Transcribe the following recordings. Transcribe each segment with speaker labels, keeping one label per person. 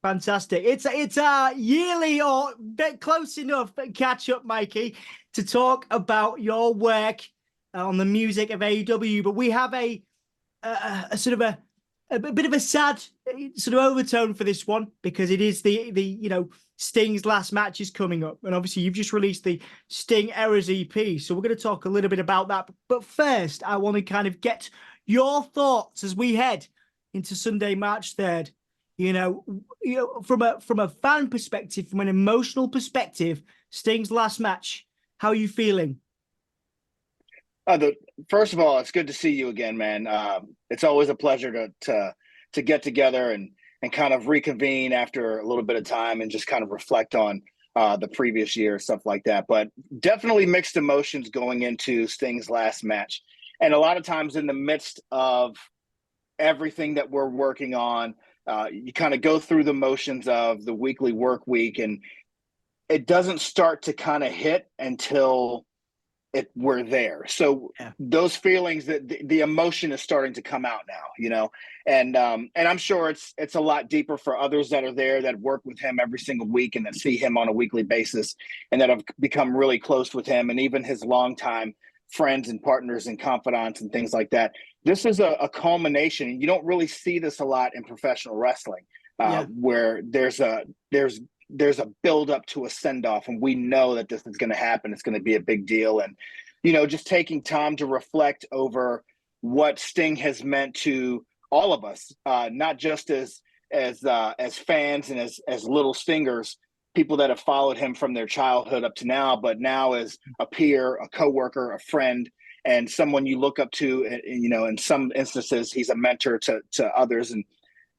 Speaker 1: Fantastic. It's a yearly or bit close enough catch up, Mikey, to talk about your work on the music of AEW. But we have a sort of a bit of a sad sort of overtone for this one because it is the Sting's last match is coming up, and obviously you've just released the Sting Errors EP. So we're going to talk a little bit about that. But first, I want to kind of get your thoughts as we head into Sunday, March 3rd. From a fan perspective, from an emotional perspective, Sting's last match, how are you feeling?
Speaker 2: First of all, it's good to see you again, man. It's always a pleasure to get together and kind of reconvene after a little bit of time and just kind of reflect on the previous year, stuff like that. But definitely mixed emotions going into Sting's last match. And a lot of times in the midst of everything that we're working on, you kind of go through the motions of the weekly work week, and it doesn't start to kind of hit until we're there. So
Speaker 1: Yeah.
Speaker 2: those feelings, that the emotion is starting to come out now, and I'm sure it's a lot deeper for others that are there, that work with him every single week and that see him on a weekly basis and that have become really close with him, and even his longtime friends and partners and confidants and things like that. This is a culmination. You don't really see this a lot in professional wrestling, where there's a build up to a send off, and we know that this is going to happen. It's going to be a big deal, and just taking time to reflect over what Sting has meant to all of us, not just as fans and as little Stingers, people that have followed him from their childhood up to now, but now as a peer, a coworker, a friend, and someone you look up to. In some instances, he's a mentor to others, and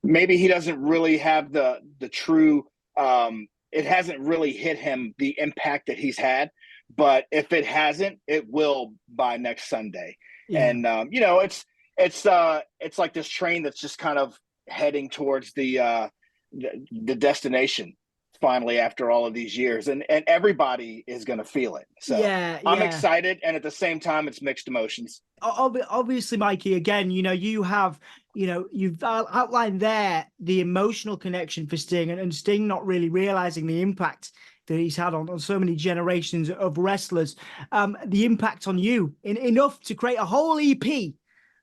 Speaker 2: maybe he doesn't really have the true. It hasn't really hit him the impact that he's had, but if it hasn't, it will by next Sunday. Yeah. And it's like this train that's just kind of heading towards the destination finally after all of these years, and everybody is going to feel it. So I'm excited, and at the same time, it's mixed emotions.
Speaker 1: Obviously, Mikey, again, you've outlined there the emotional connection for Sting, and Sting not really realizing the impact that he's had on so many generations of wrestlers, the impact on you enough to create a whole EP,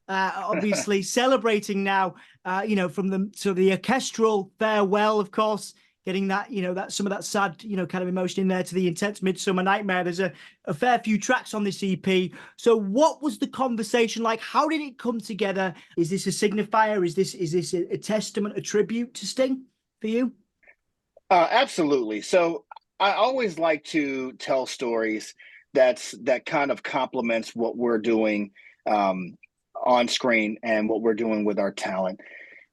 Speaker 1: obviously celebrating now, from the orchestral farewell, of course, getting that, that some of that sad, kind of emotion in there, to the intense Midsummer Nightmare. There's a fair few tracks on this EP. So what was the conversation like? How did it come together? Is this a signifier? Is this a testament, a tribute to Sting for you?
Speaker 2: Absolutely. So I always like to tell stories that kind of complements what we're doing on screen and what we're doing with our talent.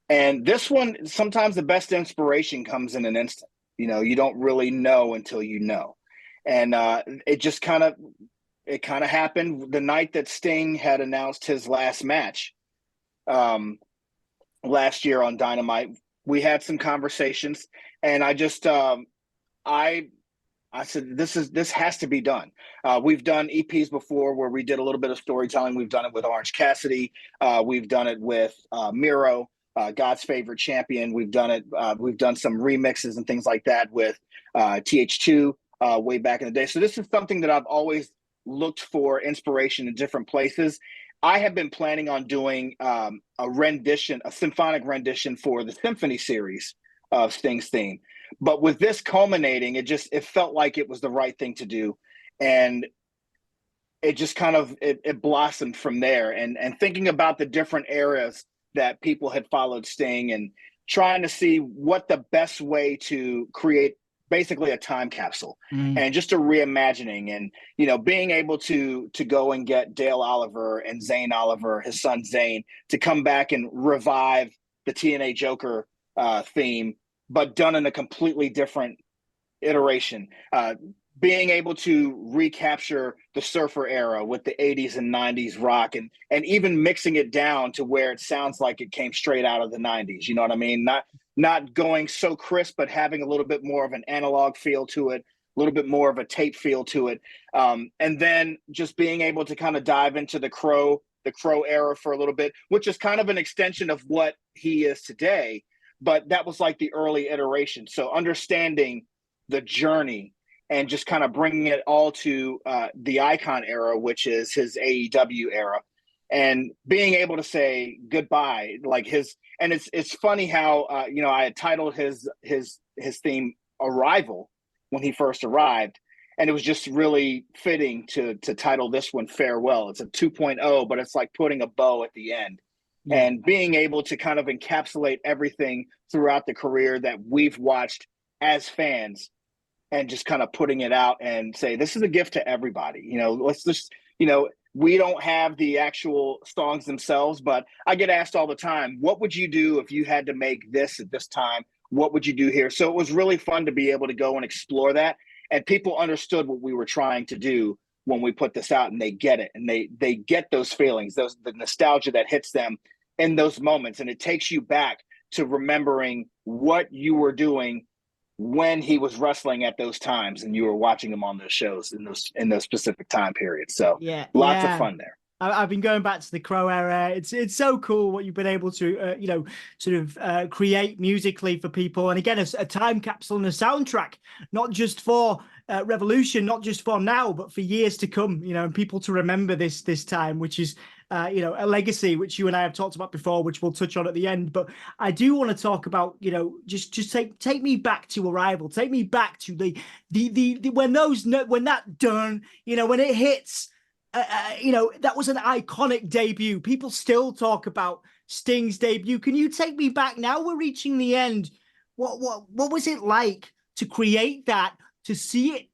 Speaker 2: And this one, sometimes the best inspiration comes in an instant. You don't really know until you know. And it kind of happened the night that Sting had announced his last match last year on Dynamite. We had some conversations, and I just I said, this has to be done. We've done EPs before where we did a little bit of storytelling. We've done it with Orange Cassidy. We've done it with Miro. God's Favorite Champion. We've done it. We've done some remixes and things like that with TH2 way back in the day. So this is something that I've always looked for inspiration in different places. I have been planning on doing a symphonic rendition for the Symphony series of Sting's theme. But with this culminating, it felt like it was the right thing to do. And it just kind of, it blossomed from there. And thinking about the different eras that people had followed Sting and trying to see what the best way to create basically a time capsule and just a reimagining, and being able to go and get Dale Oliver and Zane Oliver, his son Zane, to come back and revive the TNA Joker theme, but done in a completely different iteration. Being able to recapture the surfer era with the 80s and 90s rock, and even mixing it down to where it sounds like it came straight out of the 90s. You know what I mean? Not going so crisp, but having a little bit more of an analog feel to it, a little bit more of a tape feel to it. And then just being able to kind of dive into the Crow era for a little bit, which is kind of an extension of what he is today. but that was like the early iteration. So understanding the journey and just kind of bringing it all to the Icon era, which is his AEW era, and being able to say goodbye, like his. And it's funny how I had titled his theme Arrival when he first arrived, and it was just really fitting to title this one Farewell. It's a 2.0, but it's like putting a bow at the end. Yeah. And being able to kind of encapsulate everything throughout the career that we've watched as fans, and just kind of putting it out and say, this is a gift to everybody. Let's just, we don't have the actual songs themselves, but I get asked all the time, what would you do if you had to make this at this time? What would you do here? So it was really fun to be able to go and explore that. And people understood what we were trying to do when we put this out, and they get it. And they get those feelings, the nostalgia that hits them in those moments. And it takes you back to remembering what you were doing when he was wrestling at those times, and you were watching him on those shows in those specific time periods. So lots of fun there.
Speaker 1: I've been going back to the Crow era. It's so cool what you've been able to, create musically for people. And again, a time capsule and a soundtrack, not just for Revolution, not just for now, but for years to come, and people to remember this time, which is, a legacy, which you and I have talked about before, which we'll touch on at the end. But I do want to talk about, just take me back to Arrival. Take me back to the when that done, when it hits. That was an iconic debut. People still talk about Sting's debut. Can you take me back? Now we're reaching the end. What was it like to create that, to see it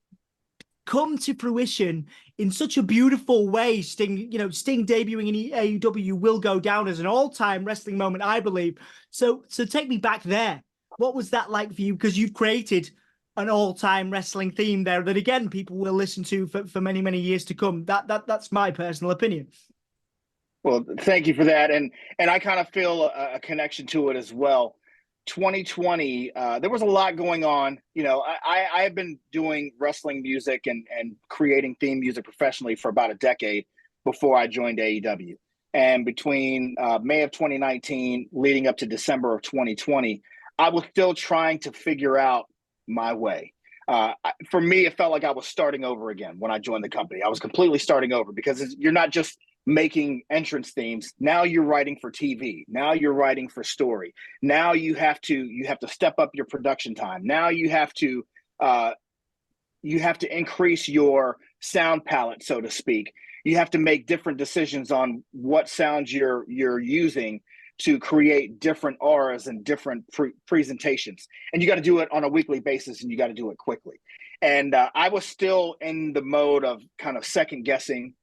Speaker 1: come to fruition in such a beautiful way? Sting debuting in AEW will go down as an all-time wrestling moment, I believe. So take me back there. What was that like for you? Because you've created an all-time wrestling theme there that, again, people will listen to for many, many years to come. That's my personal opinion.
Speaker 2: Well, thank you for that. And I kind of feel a connection to it as well. 2020, there was a lot going on. I have been doing wrestling music and creating theme music professionally for about a decade before I joined AEW. And between May of 2019 leading up to December of 2020, I was still trying to figure out my way. For me, it felt like I was starting over again when I joined the company. I was completely starting over, because you're not just making entrance themes. Now you're writing for TV. Now you're writing for story. Now you have to step up your production time. Now you have to increase your sound palette, so to speak. You have to make different decisions on what sounds you're using to create different auras and different presentations. And you got to do it on a weekly basis, and you got to do it quickly. And I was still in the mode of kind of second guessing,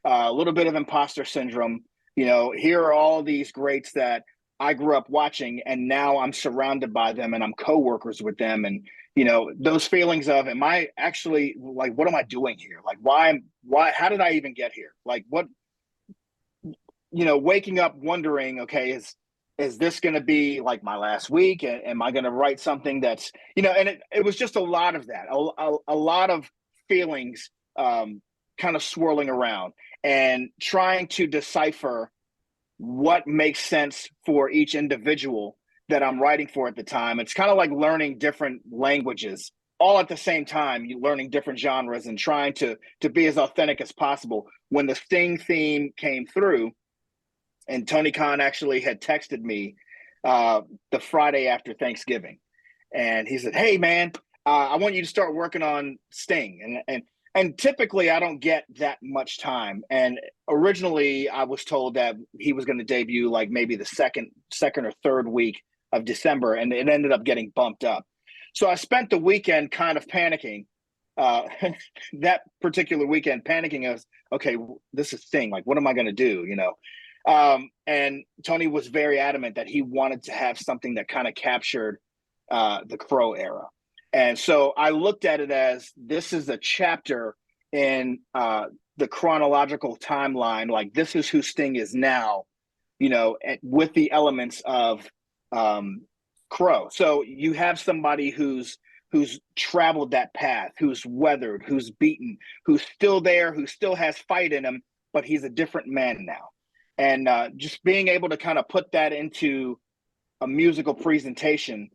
Speaker 2: a little bit of imposter syndrome. Here are all these greats that I grew up watching, and now I'm surrounded by them and I'm co-workers with them. And, those feelings of, am I actually, like, what am I doing here? Like, why, how did I even get here? Like, what, waking up wondering, okay, is this going to be like my last week? Am I going to write something that's, and it was just a lot of that, a lot of feelings kind of swirling around and trying to decipher what makes sense for each individual that I'm writing for at the time. It's kind of like learning different languages all at the same time. You're learning different genres and trying to be as authentic as possible. When the Sting theme came through, and Tony Khan actually had texted me the Friday after Thanksgiving, and he said, "Hey man, I want you to start working on Sting." And typically I don't get that much time. And originally I was told that he was going to debut like maybe the second or third week of December, and it ended up getting bumped up. So I spent the weekend kind of panicking. That particular weekend panicking as, okay, this is Sting. Like, what am I going to do? And Tony was very adamant that he wanted to have something that kind of captured the Crow era. And so I looked at it as, this is a chapter in the chronological timeline. Like, this is who Sting is now, with the elements of Crow. So you have somebody who's traveled that path, who's weathered, who's beaten, who's still there, who still has fight in him, but he's a different man now. And just being able to kind of put that into a musical presentation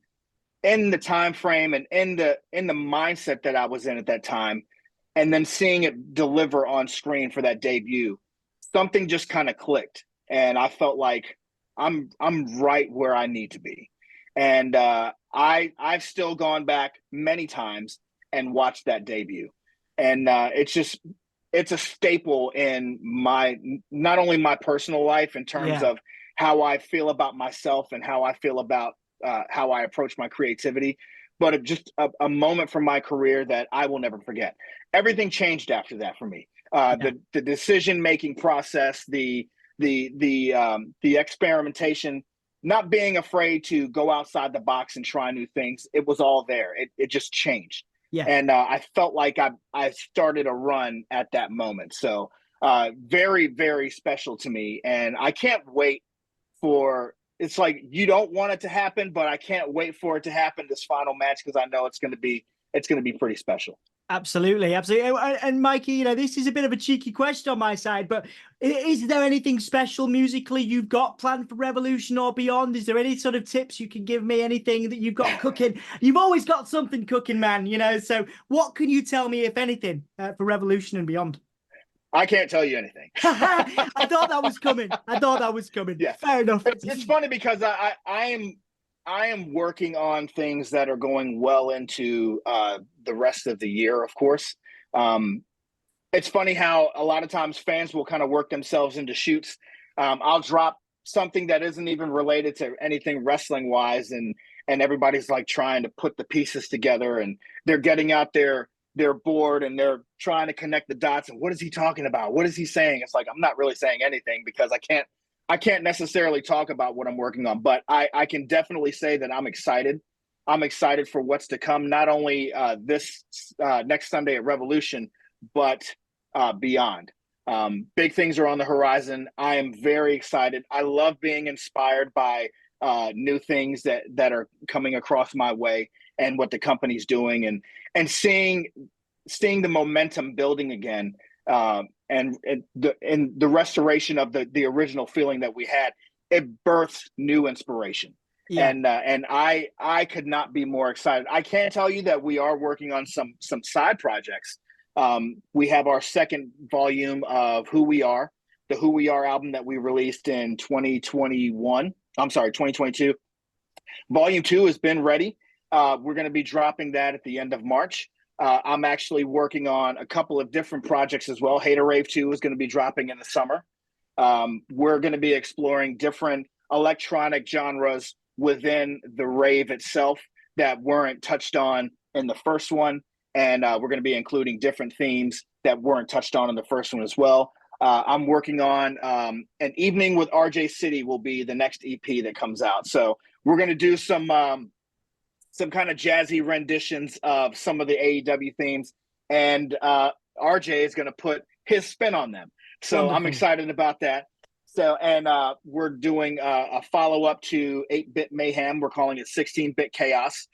Speaker 2: in the time frame and in the mindset that I was in at that time, and then seeing it deliver on screen for that debut, something just kind of clicked, and I felt like I'm right where I need to be. And I've still gone back many times and watched that debut, and it's a staple in my, not only my personal life in terms of how I feel about myself and how I feel about how I approach my creativity, but just a moment from my career that I will never forget. Everything changed after that for me. The decision-making process, the experimentation, not being afraid to go outside the box and try new things. It was all there. It just changed.
Speaker 1: Yeah.
Speaker 2: And I felt like I started a run at that moment. So very, very special to me. And I can't wait for, it's like you don't want it to happen, but I can't wait for it to happen, this final match, because I know it's going to be pretty special.
Speaker 1: Absolutely, absolutely. And Mikey, you know, this is a bit of a cheeky question on my side, but is there anything special musically you've got planned for Revolution or beyond? Is there any sort of tips you can give me? Anything that you've got cooking? You've always got something cooking, man, you know, so what can you tell me, if anything, for Revolution and beyond?
Speaker 2: I can't tell you anything.
Speaker 1: I thought that was coming. Yeah. Fair enough.
Speaker 2: It's funny because I am working on things that are going well into the rest of the year, of course. It's funny how a lot of times fans will kind of work themselves into shoots. I'll drop something that isn't even related to anything wrestling wise, and everybody's like trying to put the pieces together, and they're getting out their board and they're trying to connect the dots. And what is he talking about? What is he saying? It's like, I'm not really saying anything because I can't necessarily talk about what I'm working on, but I can definitely say that I'm excited. I'm excited for what's to come, not only this next Sunday at Revolution, but beyond. Big things are on the horizon. I am very excited. I love being inspired by new things that are coming across my way and what the company's doing, and seeing the momentum building again. And the restoration of the original feeling that we had, it births new inspiration. Yeah. And I could not be more excited. I can tell you that we are working on some side projects. We have our second volume of Who We Are, the Who We Are album that we released in 2022. Volume 2 has been ready. We're going to be dropping that at the end of March. I'm actually working on a couple of different projects as well. Hater Rave 2 is going to be dropping in the summer. We're going to be exploring different electronic genres within the rave itself that weren't touched on in the first one. And we're going to be including different themes that weren't touched on in the first one as well. I'm working on An Evening with RJ City will be the next EP that comes out. So we're going to do some kind of jazzy renditions of some of the AEW themes, and RJ is going to put his spin on them. So wonderful. I'm excited about that. So, and we're doing a follow-up to 8-Bit Mayhem. We're calling it 16-Bit Chaos.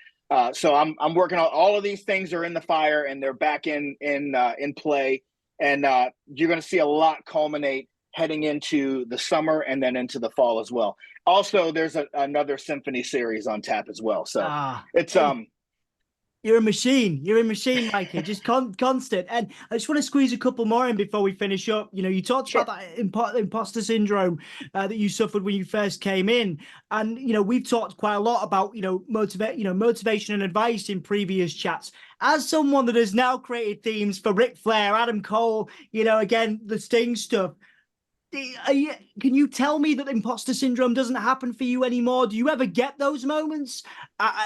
Speaker 2: So I'm working on all of these things are in the fire, and they're back in play. And you're going to see a lot culminate heading into the summer and then into the fall as well. Also, there's another symphony series on tap as well. So it's
Speaker 1: you're a machine. You're a machine, Mikey. Just constant. And I just want to squeeze a couple more in before we finish up. You know, you talked about that imposter syndrome that you suffered when you first came in, and you know we've talked quite a lot about motivation and advice in previous chats. As someone that has now created themes for Ric Flair, Adam Cole, you know, again the Sting stuff. Can you tell me that imposter syndrome doesn't happen for you anymore? Do you ever get those moments?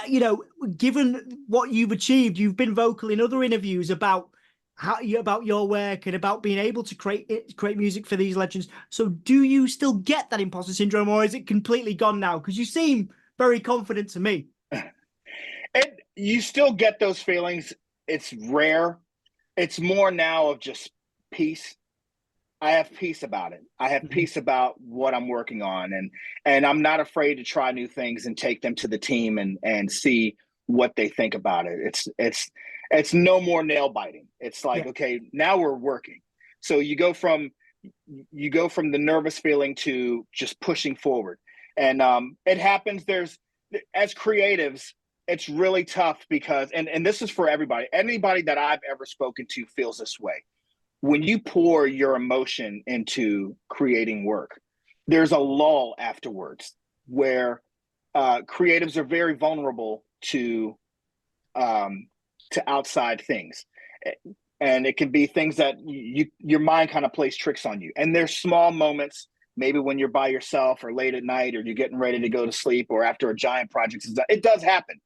Speaker 1: You know, given what you've achieved, you've been vocal in other interviews about about your work and about being able to create music for these legends. So do you still get that imposter syndrome, or is it completely gone now? Because you seem very confident to me.
Speaker 2: You still get those feelings. It's rare. It's more now of just peace. I have peace about it. I have peace about what I'm working on, and I'm not afraid to try new things and take them to the team and see what they think about it. It's no more nail biting. It's like, okay, now we're working. So you go from the nervous feeling to just pushing forward. And it happens. As creatives, it's really tough because, and this is for everybody. Anybody that I've ever spoken to feels this way. When you pour your emotion into creating work, there's a lull afterwards where creatives are very vulnerable to outside things, and it can be things that your mind kind of plays tricks on you. And there's small moments, maybe when you're by yourself or late at night, or you're getting ready to go to sleep, or after a giant project is done. It does happen.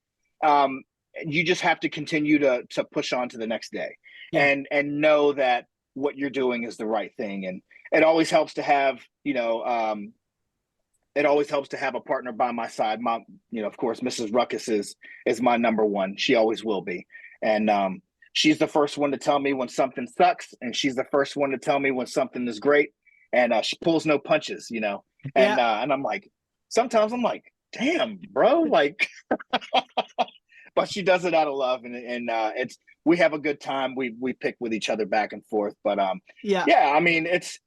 Speaker 2: You just have to continue to push on to the next day, and know that what you're doing is the right thing. And it always helps to have, it always helps to have a partner by my side. Of course, Mrs. Rukus is my number one. She always will be. And she's the first one to tell me when something sucks, and she's the first one to tell me when something is great. And she pulls no punches, And I'm like, sometimes I'm like, damn, bro, like, but she does it out of love, and we have a good time. We pick with each other back and forth, but I mean, it's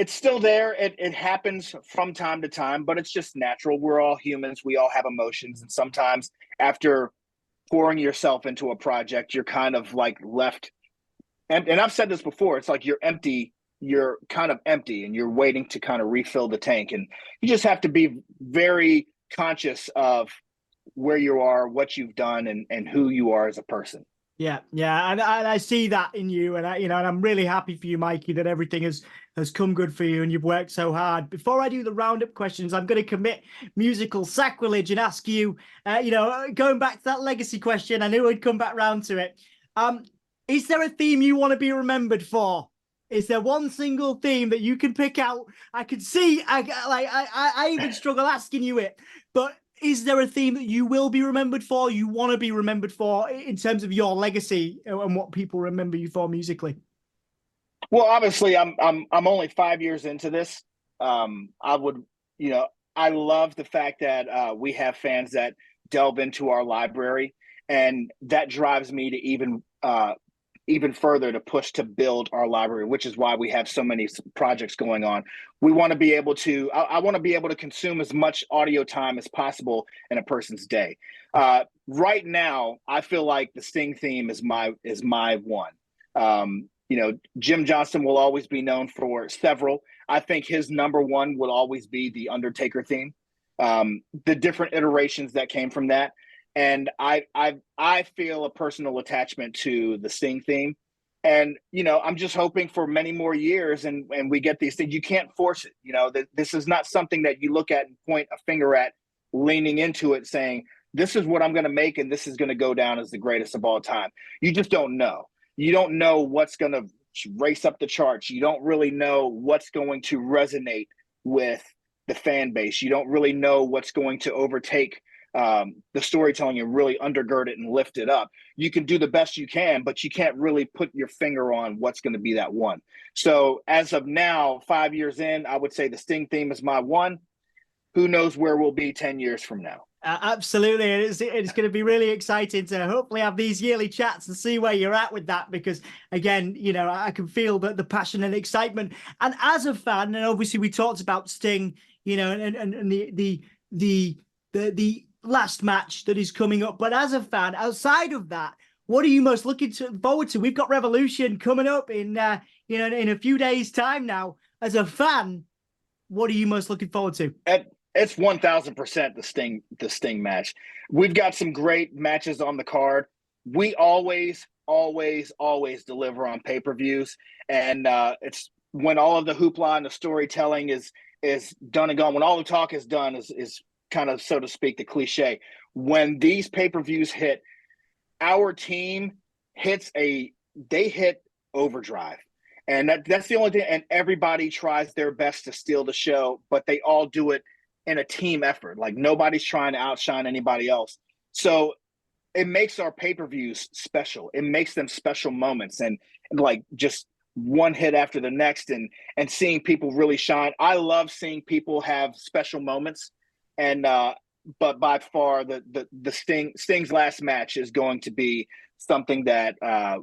Speaker 2: still there. It happens from time to time, but it's just natural. We're all humans. We all have emotions, and sometimes after pouring yourself into a project, you're kind of like left. And I've said this before. It's like you're empty. You're kind of empty, and you're waiting to kind of refill the tank. And you just have to be very conscious of where you are, what you've done, and who you are as a person.
Speaker 1: Yeah, and I see that in you, and and I'm really happy for you, Mikey, that everything has come good for you and you've worked so hard. Before I do the roundup questions, I'm going to commit musical sacrilege and ask you, going back to that legacy question, I knew I'd come back round to it. Is there a theme you want to be remembered for? Is there one single theme that you can pick out? I can see, I even struggle asking you it, but is there a theme that you will be remembered for, you want to be remembered for, in terms of your legacy and what people remember you for musically?
Speaker 2: Well, obviously, I'm only 5 years into this. I love the fact that we have fans that delve into our library, and that drives me to even further to push to build our library, which is why we have so many projects going on. We want to be able to, I want to be able to consume as much audio time as possible in a person's day. Right now, I feel like the Sting theme is my one. Jim Johnston will always be known for several. I think his number one will always be the Undertaker theme. The different iterations that came from that. And I feel a personal attachment to the Sting theme. And, I'm just hoping for many more years and we get these things. You can't force it. This is not something that you look at and point a finger at, leaning into it, saying, this is what I'm going to make, and this is going to go down as the greatest of all time. You just don't know. You don't know what's going to race up the charts. You don't really know what's going to resonate with the fan base. You don't really know what's going to overtake the storytelling and really undergird it and lift it up. You can do the best you can, but you can't really put your finger on what's going to be that one. So as of now, 5 years in, I would say the Sting theme is my one. Who knows where we'll be 10 years from now?
Speaker 1: Absolutely. It's going to be really exciting to hopefully have these yearly chats and see where you're at with that, because again, I can feel the passion and excitement. And as a fan, and obviously we talked about Sting, and the last match that is coming up, but as a fan, outside of that, what are you most looking forward to? We've got Revolution coming up in in a few days' time now. As a fan, what are you most looking forward to?
Speaker 2: It's 1,000% the Sting match. We've got some great matches on the card. We always deliver on pay-per-views, and it's when all of the hoopla and the storytelling is done and gone. When all the talk is done, is kind of, so to speak, the cliche. When these pay-per-views hit, our team hit overdrive. And that's the only thing. And everybody tries their best to steal the show, but they all do it in a team effort. Like, nobody's trying to outshine anybody else. So it makes our pay-per-views special. It makes them special moments, and like just one hit after the next, and seeing people really shine. I love seeing people have special moments. And but by far the Sting's last match is going to be something that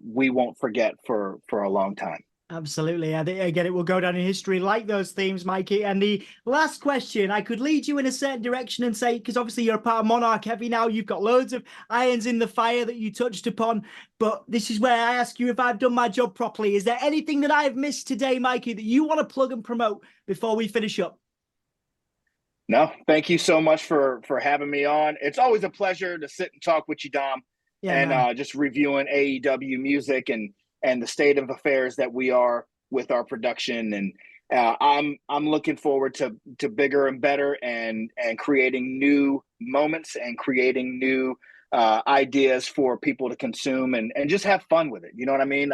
Speaker 2: we won't forget for a long time.
Speaker 1: Absolutely. I think, again, it will go down in history like those themes, Mikey. And the last question, I could lead you in a certain direction and say, because obviously you're a part of Monarch Heavy now, you've got loads of irons in the fire that you touched upon. But this is where I ask you if I've done my job properly. Is there anything that I've missed today, Mikey, that you want to plug and promote before we finish up?
Speaker 2: No, thank you so much for having me on. It's always a pleasure to sit and talk with you, Dom,
Speaker 1: Yeah,
Speaker 2: and
Speaker 1: man.
Speaker 2: just reviewing AEW music and the state of affairs that we are with our production. And I'm looking forward to bigger and better, and creating new moments and creating new ideas for people to consume, and just have fun with it. You know what I mean?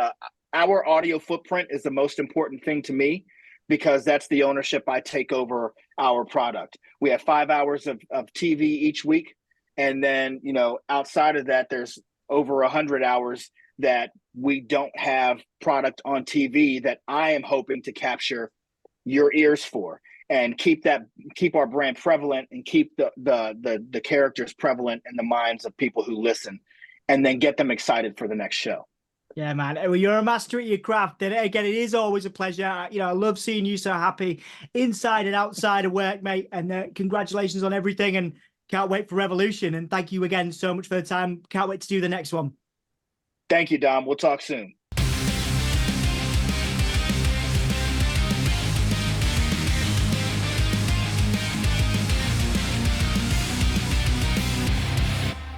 Speaker 2: Our audio footprint is the most important thing to me, because that's the ownership I take over our product. We have 5 hours of TV each week. And then, outside of that, there's over 100 hours that we don't have product on TV that I am hoping to capture your ears for, and keep our brand prevalent, and keep the characters prevalent in the minds of people who listen, and then get them excited for the next show.
Speaker 1: Yeah, man. Well, you're a master at your craft. And again, it is always a pleasure. I love seeing you so happy inside and outside of work, mate. And congratulations on everything. And can't wait for Revolution. And thank you again so much for the time. Can't wait to do the next one.
Speaker 2: Thank you, Dom. We'll talk soon.